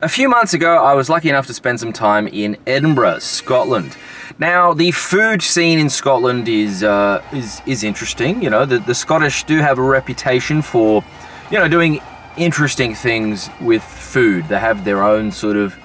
A few months ago, I was lucky enough to spend some time in Edinburgh, Scotland. Now, the food scene in Scotland is interesting. You know, the Scottish do have a reputation for, doing interesting things with food. They have their own sort of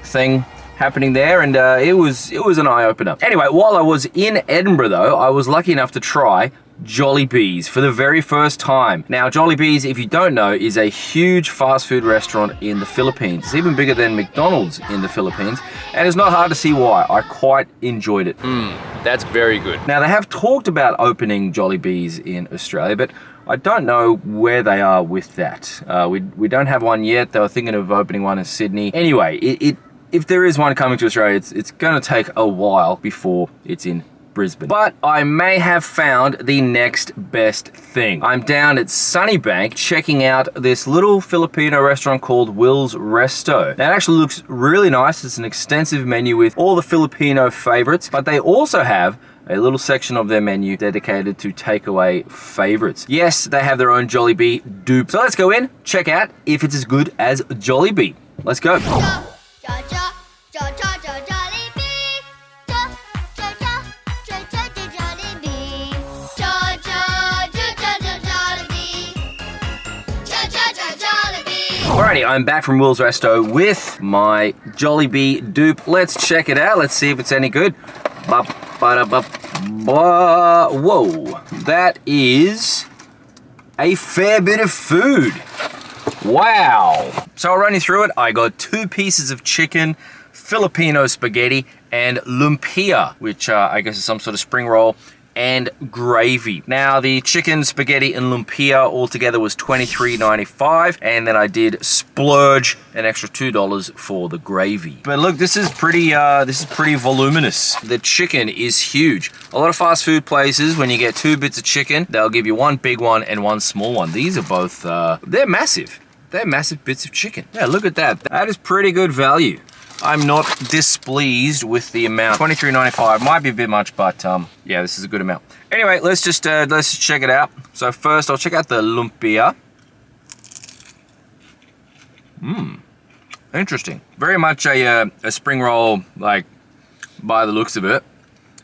thing happening there, and it was an eye-opener. Anyway, while I was in Edinburgh, though, I was lucky enough to try Jollibee's for the very first time. Now, Jollibee's, if you don't know, is a huge fast food restaurant in the Philippines. It's even bigger than McDonald's in the Philippines, and it's not hard to see why. I quite enjoyed it. That's very good. Now, they have talked about opening Jollibee's in Australia, but I don't know where they are with that. We don't have one yet. They were thinking of opening one in Sydney. Anyway, if there is one coming to Australia, it's going to take a while before it's in Brisbane. But I may have found the next best thing. I'm down at Sunnybank checking out this little Filipino restaurant called Will's Resto. Now, it actually looks really nice. It's an extensive menu with all the Filipino favorites, but they also have a little section of their menu dedicated to takeaway favorites. Yes, they have their own Jollibee Dupe. So let's go in, check out if it's as good as Jollibee. Let's go. Alrighty, I'm back from Will's Resto with my Jollibee Dupe. Let's check it out. Let's see if it's any good. Whoa, that is a fair bit of food. Wow. So I'll run you through it. I got 2 pieces of chicken, Filipino spaghetti, and lumpia, which I guess is some sort of spring roll, and gravy. Now, the chicken, spaghetti, and lumpia altogether was $23.95, and then I did splurge an extra $2 for the gravy. But look, this is pretty voluminous. The chicken is huge. A lot of fast food places, when you get 2 bits of chicken, they'll give you 1 big one and 1 small one. These are both, they're massive. They're massive bits of chicken. Yeah, look at that. That is pretty good value. I'm not displeased with the amount. $23.95 might be a bit much, but yeah, this is a good amount. Anyway, let's just check it out. So first, I'll check out the lumpia. Interesting. Very much a spring roll, like by the looks of it,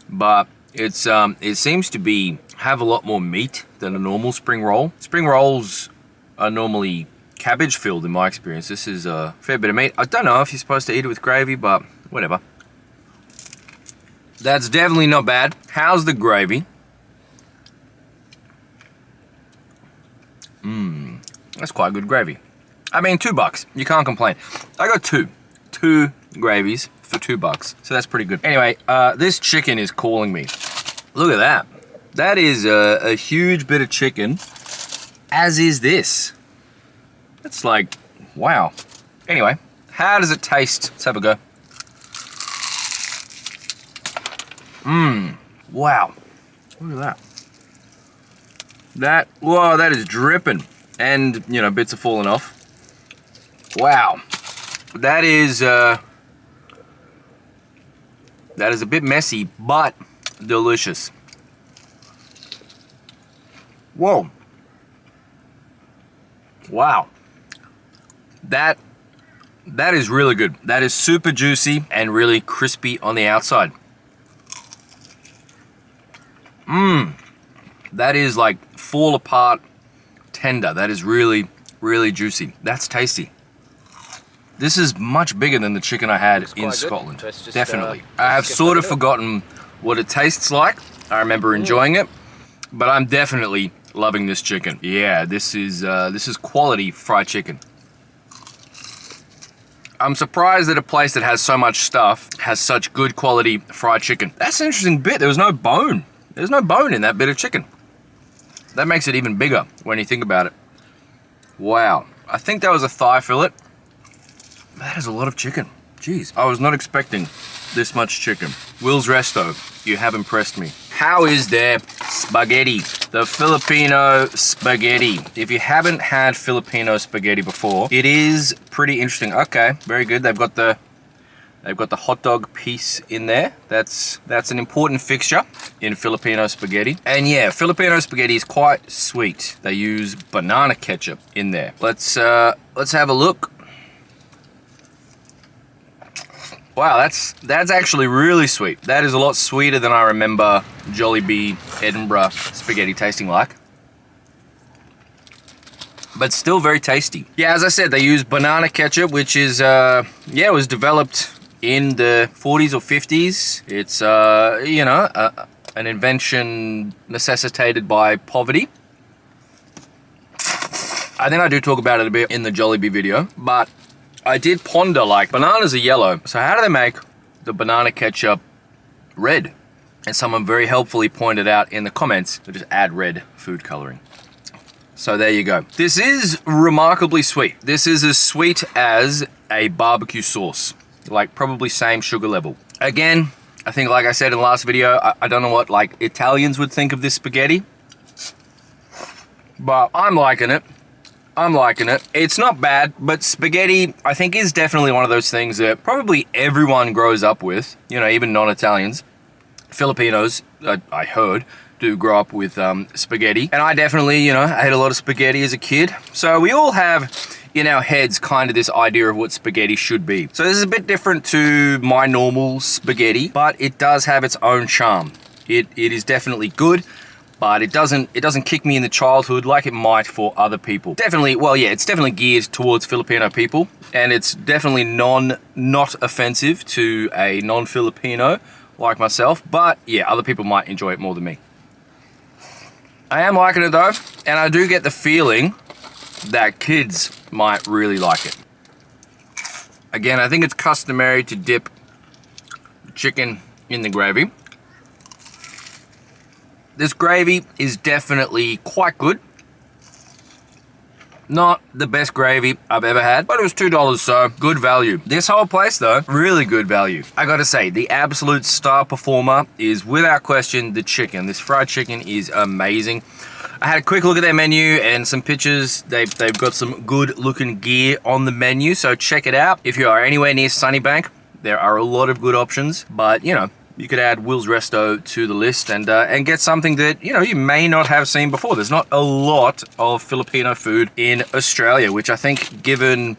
but it seems to have a lot more meat than a normal spring roll. Spring rolls are normally cabbage filled in my experience. This is a fair bit of meat. I don't know if you're supposed to eat it with gravy, but whatever. That's definitely not bad. How's the gravy? That's quite good gravy. I mean, $2. You can't complain. I got two gravies for $2, so that's pretty good. Anyway, this chicken is calling me. Look at that. That is a huge bit of chicken, as is this. It's like, wow. Anyway, how does it taste? Let's have a go. Wow. Look at that. Whoa, that is dripping. And, bits are falling off. Wow. That is a bit messy, but delicious. Whoa. Wow. That is really good. That is super juicy and really crispy on the outside. That is like fall apart tender. That is really, really juicy. That's tasty. This is much bigger than the chicken I had in Scotland. Definitely. I have sort of forgotten what it tastes like. I remember enjoying it, but I'm definitely loving this chicken. Yeah, this is quality fried chicken. I'm surprised that a place that has so much stuff has such good quality fried chicken. That's an interesting bit. There was no bone. There's no bone in that bit of chicken. That makes it even bigger when you think about it. Wow. I think that was a thigh fillet. That is a lot of chicken. Jeez. I was not expecting this much chicken. Will's Resto, you have impressed me. How is their spaghetti? The Filipino spaghetti. If you haven't had Filipino spaghetti before, it is pretty interesting. Okay, very good. They've got the hot dog piece in there. That's an important fixture in Filipino spaghetti. And yeah, Filipino spaghetti is quite sweet. They use banana ketchup in there. Let's have a look. Wow, that's actually really sweet. That is a lot sweeter than I remember Jollibee Edinburgh spaghetti tasting like. But still very tasty. Yeah, as I said, they use banana ketchup, which is, it was developed in the 40s or 50s. It's, an invention necessitated by poverty. I think I do talk about it a bit in the Jollibee video, but I did ponder, like, bananas are yellow, so how do they make the banana ketchup red? And someone very helpfully pointed out in the comments to just add red food coloring. So there you go. This is remarkably sweet. This is as sweet as a barbecue sauce, like probably same sugar level. Again, I think, like I said in the last video, I don't know what like Italians would think of this spaghetti, but I'm liking it. I'm liking it. It's not bad, but spaghetti, I think, is definitely one of those things that probably everyone grows up with, you know, even non-Italians. Filipinos, I heard, do grow up with spaghetti. And I definitely, you know, I ate a lot of spaghetti as a kid. So we all have in our heads kind of this idea of what spaghetti should be. So this is a bit different to my normal spaghetti, but it does have its own charm. It is definitely good, but it doesn't kick me in the childhood like it might for other people. Definitely, well, yeah, it's definitely geared towards Filipino people, and it's definitely not offensive to a non-Filipino like myself, but yeah, other people might enjoy it more than me. I am liking it though, and I do get the feeling that kids might really like it. Again, I think it's customary to dip chicken in the gravy. This gravy is definitely quite good. Not the best gravy I've ever had, but it was $2, so good value. This whole place though, really good value. I gotta say, the absolute star performer is without question the chicken. This fried chicken is amazing. I had a quick look at their menu and some pictures. They've got some good looking gear on the menu, so check it out. If you are anywhere near Sunnybank, there are a lot of good options, but you know, you could add Will's Resto to the list and get something that, you know, you may not have seen before. There's not a lot of Filipino food in Australia, which I think, given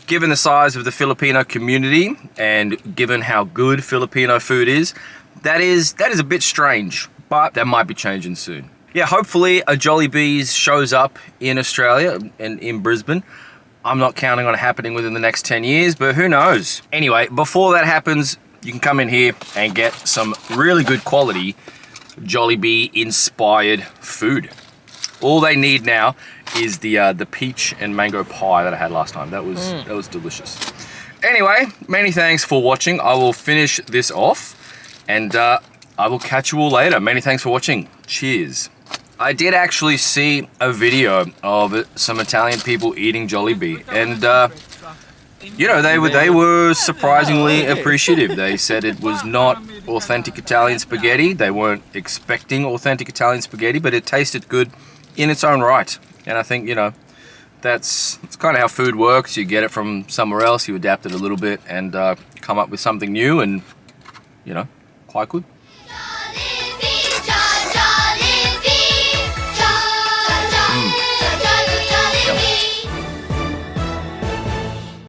the size of the Filipino community and given how good Filipino food is, that is a bit strange, but that might be changing soon. Yeah, hopefully a Jollibee's shows up in Australia and in Brisbane. I'm not counting on it happening within the next 10 years, but who knows? Anyway, before that happens, you can come in here and get some really good quality Jollibee inspired food. All they need now is the peach and mango pie that I had last time. That was delicious. Anyway, many thanks for watching. I will finish this off and I will catch you all later. Many thanks for watching. Cheers. I did actually see a video of some Italian people eating Jollibee, and you know, they were surprisingly appreciative. They said it was not authentic Italian spaghetti. They weren't expecting authentic Italian spaghetti, but it tasted good in its own right. And I think, you know, that's kind of how food works. You get it from somewhere else, you adapt it a little bit and come up with something new and, you know, quite good.